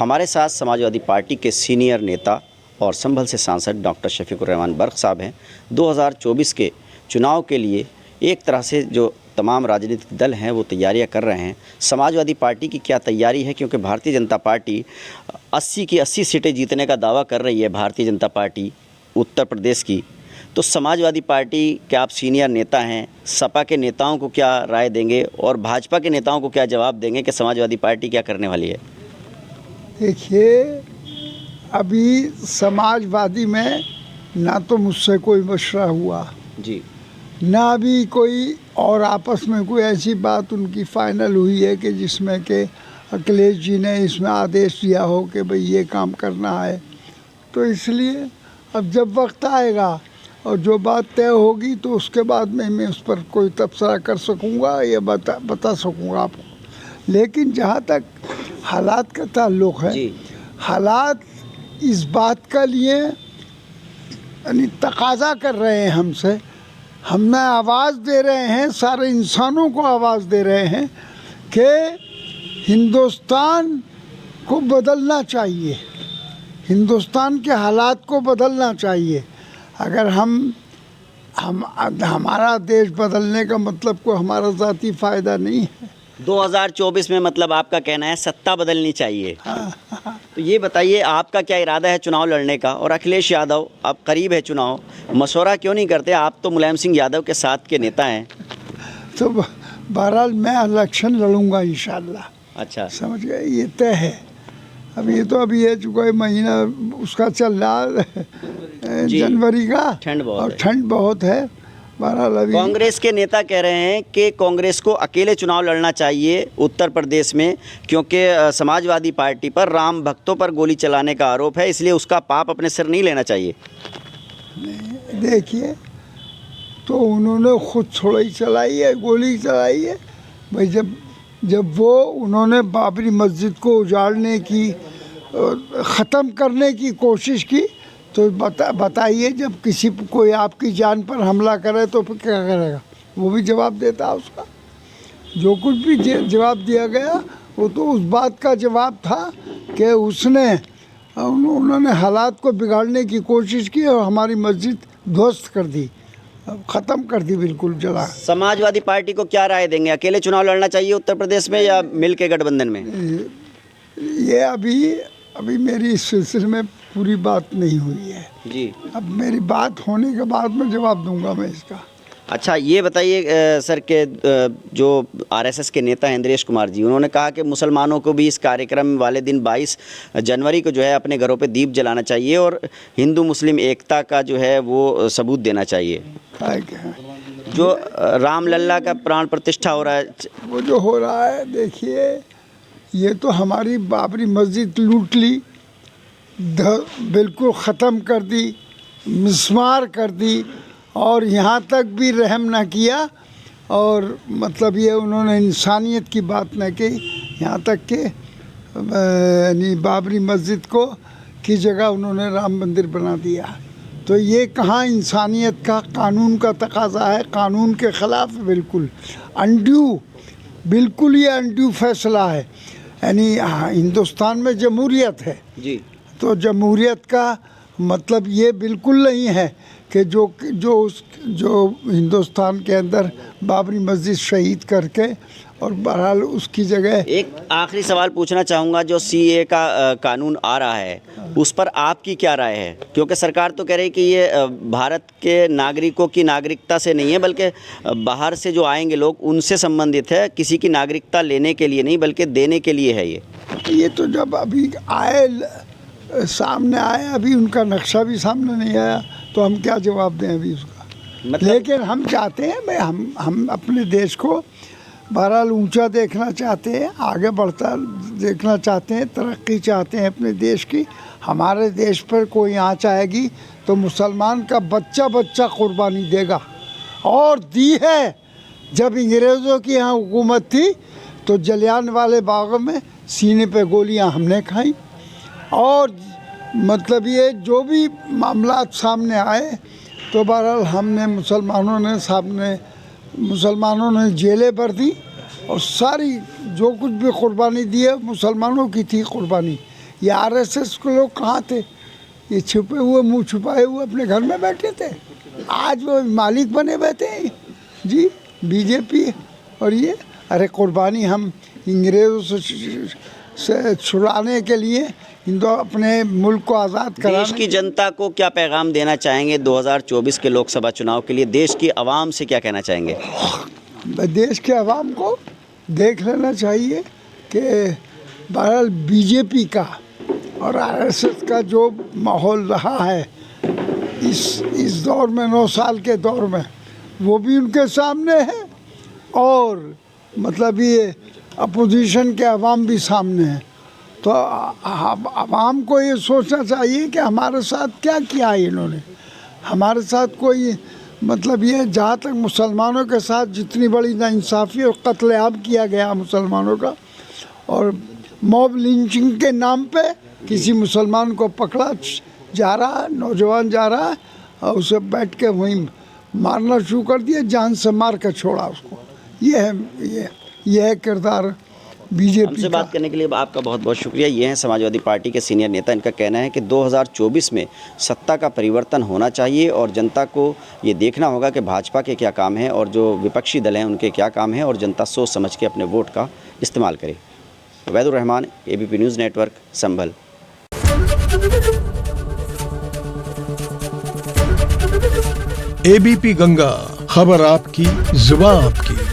हमारे साथ समाजवादी पार्टी के सीनियर नेता और संभल से सांसद डॉक्टर शफीकुर रहमान बर्क साहब हैं। 2024 के चुनाव के लिए एक तरह से जो तमाम राजनीतिक दल हैं वो तैयारियां कर रहे हैं। समाजवादी पार्टी की क्या तैयारी है, क्योंकि भारतीय जनता पार्टी 80 की 80 सीटें जीतने का दावा कर रही है, भारतीय जनता पार्टी उत्तर प्रदेश की। तो समाजवादी पार्टी के आप सीनियर नेता हैं, सपा के नेताओं को क्या राय देंगे और भाजपा के नेताओं को क्या जवाब देंगे कि समाजवादी पार्टी क्या करने वाली है? देखिए, अभी समाजवादी में ना तो मुझसे कोई मशवरा हुआ जी, ना अभी कोई और आपस में कोई ऐसी बात उनकी फाइनल हुई है कि जिसमें कि अखिलेश जी ने इसमें आदेश दिया हो कि भाई ये काम करना है। तो इसलिए अब जब वक्त आएगा और जो बात तय होगी तो उसके बाद में मैं उस पर कोई तबसरा कर सकूँगा या बता सकूँगा आपको। लेकिन जहाँ तक हालात का ताल्लुक़ है, हालात इस बात का लिए यानी तकाजा कर रहे हैं हमसे, हमने आवाज़ दे रहे हैं, सारे इंसानों को आवाज़ दे रहे हैं कि हिंदुस्तान को बदलना चाहिए, हिंदुस्तान के हालात को बदलना चाहिए। अगर हमारा देश बदलने का मतलब कोई हमारा ज़ाती फ़ायदा नहीं है। 2024 में मतलब आपका कहना है सत्ता बदलनी चाहिए। तो ये बताइए, आपका क्या इरादा है चुनाव लड़ने का? और अखिलेश यादव, अब करीब है चुनाव, मशवरा क्यों नहीं करते? आप तो मुलायम सिंह यादव के साथ के नेता हैं। तो बहरहाल मैं इलेक्शन लड़ूंगा इंशाल्लाह। अच्छा, समझ गए, ये तय है। अब ये तो अभी है चुका है महीना उसका चल रहा है जनवरी का, और ठंड बहुत है। कांग्रेस के नेता कह रहे हैं कि कांग्रेस को अकेले चुनाव लड़ना चाहिए उत्तर प्रदेश में, क्योंकि समाजवादी पार्टी पर राम भक्तों पर गोली चलाने का आरोप है, इसलिए उसका पाप अपने सिर नहीं लेना चाहिए। देखिए, तो उन्होंने खुद थोड़ा ही चलाई है, गोली चलाई है भाई। जब वो उन्होंने बाबरी मस्जिद को उजाड़ने की, ख़त्म करने की कोशिश की, तो बताइए, जब किसी कोई आपकी जान पर हमला करे तो फिर क्या करेगा? वो भी जवाब देता है उसका। जो कुछ भी जवाब दिया गया वो तो उस बात का जवाब था कि उन्होंने हालात को बिगाड़ने की कोशिश की और हमारी मस्जिद ध्वस्त कर दी, ख़त्म कर दी, बिल्कुल जला। समाजवादी पार्टी को क्या राय देंगे? अकेले चुनाव लड़ना चाहिए उत्तर प्रदेश में या मिल के गठबंधन में? ये अभी मेरी इस सिलसिले में पूरी बात नहीं हुई है जी। अब मेरी बात होने के बाद में जवाब दूंगा मैं इसका। अच्छा, ये बताइए सर के जो आरएसएस के नेता हैं इंद्रेश कुमार जी, उन्होंने कहा कि मुसलमानों को भी इस कार्यक्रम वाले दिन 22 जनवरी को जो है अपने घरों पे दीप जलाना चाहिए और हिंदू मुस्लिम एकता का जो है वो सबूत देना चाहिए। जो रामलला का प्राण प्रतिष्ठा हो रहा है, वो जो हो रहा है, देखिए, ये तो हमारी बाबरी मस्जिद लूट ली, बिल्कुल ख़त्म कर दी, मिस्मार कर दी, और यहाँ तक भी रहम ना किया, और मतलब ये उन्होंने इंसानियत की बात न की। यहाँ तक कि यानी बाबरी मस्जिद की जगह उन्होंने राम मंदिर बना दिया। तो ये कहाँ इंसानियत का, कानून का तकाजा है, कानून के ख़िलाफ़ बिल्कुल बिल्कुल ये अनड्यू फैसला है। यानी हिंदुस्तान में जमहूरियत है जी, तो जमहूरियत का मतलब ये बिल्कुल नहीं है कि जो हिंदुस्तान के अंदर बाबरी मस्जिद शहीद करके और बहरहाल उसकी जगह। एक आखिरी सवाल पूछना चाहूँगा, जो सीए का कानून आ रहा है उस पर आपकी क्या राय है? क्योंकि सरकार तो कह रही है कि ये भारत के नागरिकों की नागरिकता से नहीं है, बल्कि बाहर से जो आएंगे लोग उनसे संबंधित है, किसी की नागरिकता लेने के लिए नहीं बल्कि देने के लिए है। ये तो जब अभी सामने आए, अभी उनका नक्शा भी सामने नहीं आया, तो हम क्या जवाब दें अभी उसका? लेकिन हम चाहते हैं भाई, हम अपने देश को बहरहाल ऊंचा देखना चाहते हैं, आगे बढ़ता देखना चाहते हैं, तरक्की चाहते हैं अपने देश की। हमारे देश पर कोई आँच आएगी तो मुसलमान का बच्चा कुर्बानी देगा, और दी है। जब अंग्रेज़ों की यहाँ हुकूमत थी तो जलियांवाला बाग में सीने पे गोलियाँ हमने खाई, और मतलब ये जो भी मामलात सामने आए तो बहरहाल हमने मुसलमानों ने जेलें भर दी, और सारी जो कुछ भी कुर्बानी दी है मुसलमानों की थी कुर्बानी। ये आरएसएस के लोग कहाँ थे? ये छुपे हुए, मुंह छुपाए हुए अपने घर में बैठे थे। आज वो मालिक बने बैठे हैं जी, बीजेपी। और ये अरे कुर्बानी हम अंग्रेज़ों से छुड़ाने के लिए हिंदू अपने मुल्क को आज़ाद कराने। देश की जनता को क्या पैगाम देना चाहेंगे 2024 के लोकसभा चुनाव के लिए? देश की आवाम से क्या कहना चाहेंगे? देश के आवाम को देख लेना चाहिए कि बहरहाल बीजेपी का और आरएसएस का जो माहौल रहा है इस दौर में, 9 साल के दौर में, वो भी उनके सामने है और मतलब ये अपोजिशन के अवाम भी सामने है। तो अवाम को ये सोचना चाहिए कि हमारे साथ क्या किया है इन्होंने। हमारे साथ कोई मतलब ये जहाँ तक मुसलमानों के साथ जितनी बड़ी नाइंसाफ़ी और कत्लेआम किया गया मुसलमानों का, और मॉब लिंचिंग के नाम पे किसी मुसलमान को पकड़ा जा रहा, नौजवान जा रहा है और उसे बैठ के वहीं मारना शुरू कर दिया, जान से मार कर छोड़ा उसको। ये है किरदार बीजेपी हमसे का। बात करने के लिए आपका बहुत बहुत शुक्रिया। ये हैं समाजवादी पार्टी के सीनियर नेता। इनका कहना है कि 2024 में सत्ता का परिवर्तन होना चाहिए और जनता को ये देखना होगा कि भाजपा के क्या काम है और जो विपक्षी दल हैं उनके क्या काम है, और जनता सोच समझ के अपने वोट का इस्तेमाल करे। वैदुर रहमान, ABP न्यूज़ नेटवर्क, संभल। ABP गंगा, खबर आपकी, जुबान आपकी।